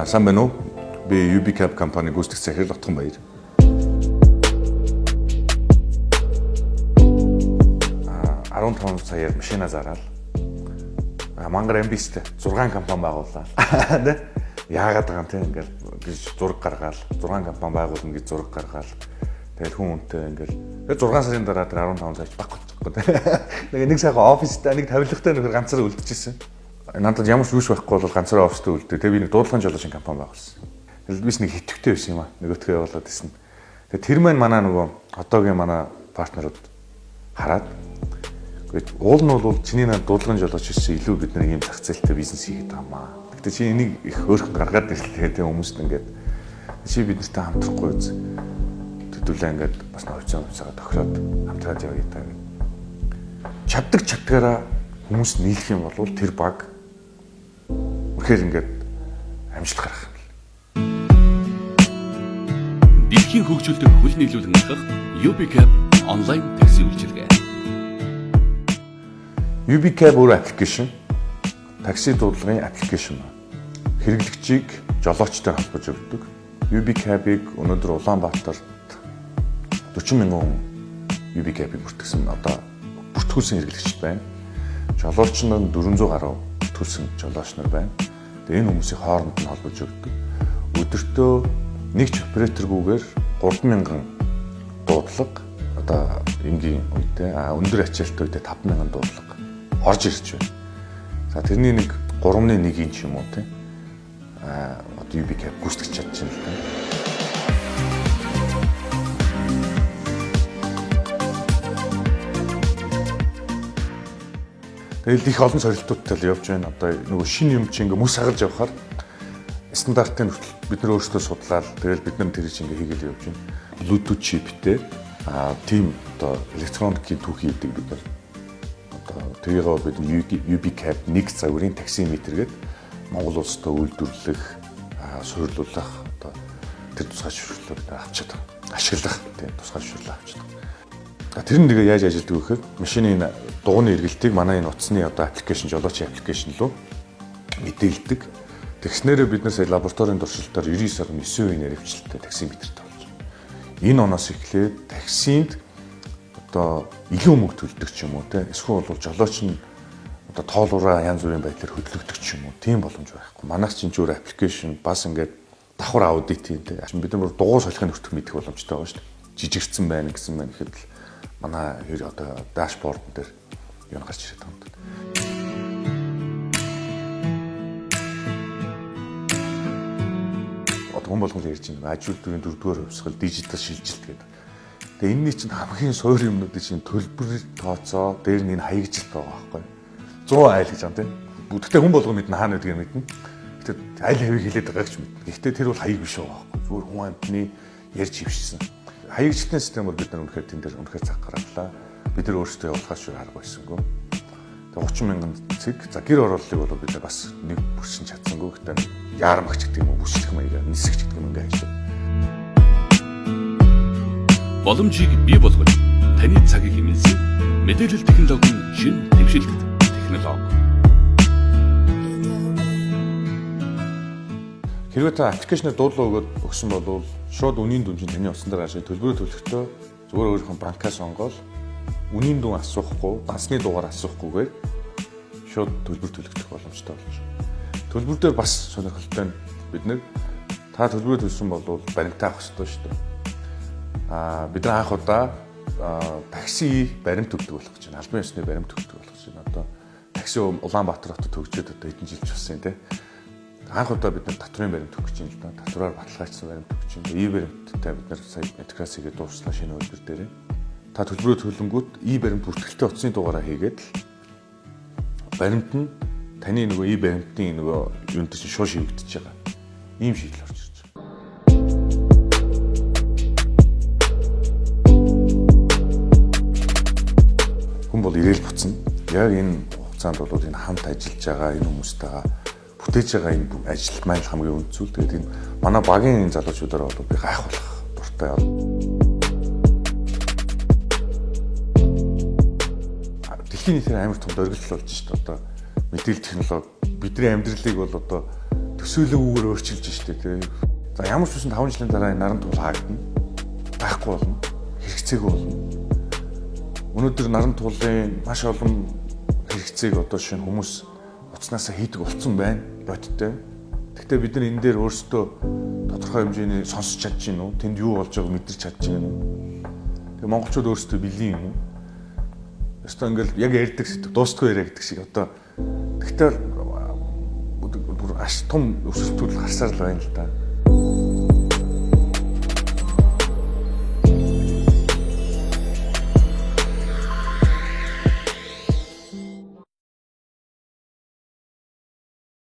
Сайн байна уу? Би UBCAP компани гүйцэтгэх захирал Отгон Баяр. 15 саяар машина зараад мангар амбицтай 6 компани байгууллаа. Тэ? Яагаад байгаа юм те ингээл гэж зураг гаргаал 6 компани байгуулна гэж зураг гаргаал. Тэгэл хүн үнтэй ингээл 6 сарын дараа тэр 15 саяч баг болчихгүй те. Нэг сайхан оффистай нэг тавилгатай нөхөр ганцаараа үлдчихсэн. Надад ямар ч юуш байхгүй бол ганцаараа оффистай үлдээ. Тэгээ би нэг дуудлагын жолоочин компани байгуулсан. Тэгэл бис нэг хитвэхтэй байсан юм аа. Нөгөөтгөө явуулаад ирсэн. Тэгээ тэр маань нөгөө одоогийн манай партнерууд хараад уул нь бол чиний над дуудлагын жолооч гэсэн илүү бид нэг юм зах зээлтэй бизнес хийгээд байгаа маа. Гэтэ чи энийг их өөрхөн гаргаад ирлээ тэгээ хүмүүст ингээд чи биднэртэй хамтрахгүй үз. Тэдүүлээ ингээд бас хувьцаа тохироод хамтраад явъя та гэж. Чаддагаараа хүмүүст нийлэх юм бол тэр баг үнэхээр ингээд амжилт гаргах юм. Дэлхийн хөгжилдөг хөл нийлүүлэн хах UBCAP онлайн такси үйлчилгээ. UBCAP өөр аппликейшн, такси дуудлагын аппликейшн байна. Хэрэглэгчийг жолоочтой холбож өгдөг. UBCAP-ыг өнөөдөр Улаанбаатарт 40 мянган UBCAP-ыг бүртгэсэн одоо бүртгүүлсэн хэрэглэгчд байна. Жолооч нар 400 гаруй бүртгүүлсэн жолооч нар байна. Тэгээ энэ хүмүүсийн хооронд нь холбож өгдөг. Өдөртөө нэг ч операторгүйгээр 3000 дуудлага одоо энгийн үедээ өндөр ачаалттай үедээ 5000 дуудлага орж ирж байна. За тэрний нэг 3.1 ч юм уу тийм одоо UBCAP гүйцэтгэж чадчихна л да. Тэгэл их олон сорилтуудтай л явж байна. Одоо нөгөө шинэ юм чи ингээ мөс хагарж явахаар стандартын хүртэл бид нар өөрсдөө судлаад тэгэл бид нар тэр чинь ингээ хийгээл явж байна. Bluetooth chipтэй тийм одоо электроникийн түүхий гэдэг бид нар тэрийгээ бид UBCAP 1 загварын таксиметр гэдэг Монгол улсад үйлдвэрлэх, суйрлуулах одоо тэр тусгай шүүрлэлүүд авчиад ашиглах тийм тусгай шүүрлэл авчиад. Тэр нь тэгээ яаж ажилладаг вэ гэхээр машины дугууны эргэлтийг манай энэ утасны одоо аппликейшн жолоочийн аппликейшн руу мэдээлдэг. Тэгснээрээ бид нар сая лабораторийн туршилтаар 99.9% нэрэвчлэлтэй таксиметртэй болж байна. Энэ оноос эхлээд таксинд одоо илүү мөнгө төлдөг ч юм уу те эсвэл бол жолооч нь одоо тоолуураа янз бүрийн байдлаар хөдөлгдөг ч юм уу тийм боломж байхгүй. Манайх чинь зүгээр аппликейшн бас ингээд давхар аудит юм те. Бид нар дугуй солихын хүртэх мэдэх боломжтой байгаа шүү дээ. Жижигдсэн байна гэсэн мань ихэд л манай одоо дашборд дээр юу гарч ирээд байгаа юм даа. Одоо хүн болгол ярьж байна. Ажил төрийн 4-р хувьсгал дижитал шилжилт гэдэг. Тэгээ энэний чинь хамгийн суур юмнуудын чинь төлбөр тооцоо дээр нь энэ хаягжилт байгаа байхгүй. 100 айл гэж байна тийм. Гэхдээ хүн болгоо мэднэ хаана гэдгийг мэднэ. Гэхдээ айл хавийг хэлээд байгаа ч мэднэ. Гэхдээ тэр бол хаяг биш байгаа байхгүй. Зүгээр хүн амтны ярьж хөвшсөн. Хаягжилтны систем бол бид нар үнэхээр тэн дээр үнэхээр цаг гаргалаа. Бид нар өөрсдөө явуулахаас шүү арга байсангүй. Тэгээ 30 мянган цэг. За гэр оруулалтыг бол бид нар бас нэг бүрсэн чадсангүй. Гэхдээ яармагч гэдэг юм уу бүслэх маягаар нисгэж гэдэг юм ингээ ажиллаа. Боломжийг бий болгож таны цагийг хэмнэсэн мэдээлэл технологийн шинэ дэвшилтэд технологи. Хэрвээ та аппликейшнээр дуудлага өгөөд өгсөн бол шууд үнийн дүн чинь таны утсан дээр ашиг төлбөрөө төлөхдөө зүгээр өөрийнхөө банкаас сонгоод үнийн дүн асуухгүй, дансны дугаар асуухгүйгээр шууд төлбөр төлөгдөх боломжтой болж байна. Төлбөр дээр бас сонирхолтой нь бид нэр та төлбөрөө төлсөн бол баримтаа авах хэрэгтэй шүү дээ. Бид нар анх удаа такси баримт өгдөг болох гэж байна. Албан ёсны баримт өгдөг болох гэж байна. Одоо такси Улаанбаатар хотод төгжөөд одоо хэдэн жил ч болсон тийм. Анх удаа бид нар татврын баримт өгөх гэж юм л да. Татвараар баталгаажсан баримт өгөх юм. E-баримттай бид нар сая интеграц хийгээд дууссан шинэ үйлдвэр дээр. Та төлбөрөө төлөнгүүт E-баримт бүртгэлтэй утасны дугаараа хийгээд баримт нь таны нөгөө E-баримтын нөгөө юунт чинь шууд шивэгдэж байгаа. Ийм шийдэл орж ирж байна. Хүн бол ирээл буцна. Яг энэ хугацаанд бол энэ хамт ажиллаж байгаа энэ хүмүүстэйгээ бүтээж байгаа энэ ажил маань хамгийн үнэцүүл. Тэгээд энэ манай багийн энэ залуучуудаар бол би гайхуулах дуртай. Дэлхийн нийтээр амар том дөргөл болж шүү дээ. Одоо мэдээлэл технологи бидний амьдралыг бол одоо төсөөлөгөөр өөрчилж штэ тий. За ямар ч үсэн 5 жилийн дараа наран туул хаагдана. Байхгүй болно. Хэрэгцээгүй болно. Өнөөдөр наран туулын маш олон хэрэгцээг одоо шинэ хүмүүс утаснасаа хийдэг болсон байна. Бодтой. Гэхдээ бид нар энэ дээр өөрсдөө тодорхой хэмжээний сонсч чадж гин үү? Тэнд юу болж байгааг мэдэрч чадж гин үү? Тэгээ монголчууд өөрсдөө бэлэн юм уу? Өөртөө ингээл яг ярьдаг сэдв дуустгүй яриа гэдэг шиг одоо тэгэхээр аш том өсөлтүүд гарсаар л байна л да.